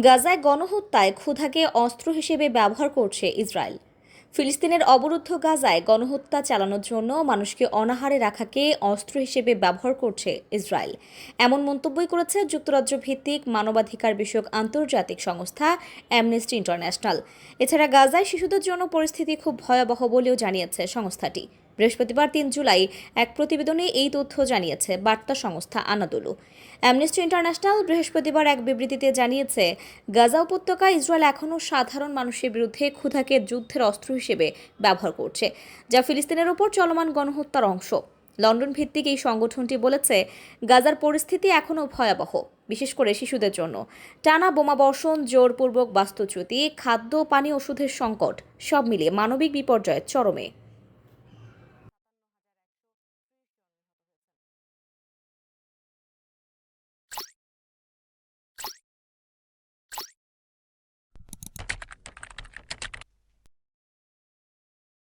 গাজায় গণহত্যায় ক্ষুধাকে অস্ত্র হিসেবে ব্যবহার করছে ইসরায়েল। ফিলিস্তিনের অবরুদ্ধ গাজায় গণহত্যা চালানোর জন্য মানুষকে অনাহারে রাখাকে অস্ত্র হিসেবে ব্যবহার করছে ইসরায়েল। এমন মন্তব্যই করেছে যুক্তরাজ্য ভিত্তিক মানবাধিকার বিষয়ক আন্তর্জাতিক সংস্থা অ্যামনেস্টি ইন্টারন্যাশনাল। এছাড়া গাজায় শিশুদের জন্য পরিস্থিতি খুব ভয়াবহ বলেও জানিয়েছে সংস্থাটি। বৃহস্পতিবার ৩ জুলাই এক প্রতিবেদনে এই তথ্য জানিয়েছে বার্তা সংস্থা আনাদোলু। অ্যামনেস্টি ইন্টারন্যাশনাল বৃহস্পতিবার এক বিবৃতিতে জানিয়েছে, গাজা উপত্যকায় ইসরায়েল এখনও সাধারণ মানুষের বিরুদ্ধে ক্ষুধাকে যুদ্ধের অস্ত্র হিসেবে ব্যবহার করছে, যা ফিলিস্তিনের ওপর চলমান গণহত্যার অংশ। লন্ডন ভিত্তিক এই সংগঠনটি বলেছে, গাজার পরিস্থিতি এখনও ভয়াবহ, বিশেষ করে শিশুদের জন্য। টানা বোমাবর্ষণ, জোরপূর্বক বাস্তুচ্যুতি, খাদ্য পানি, ওষুধের সংকট সব মিলিয়ে মানবিক বিপর্যয়ের চরমে।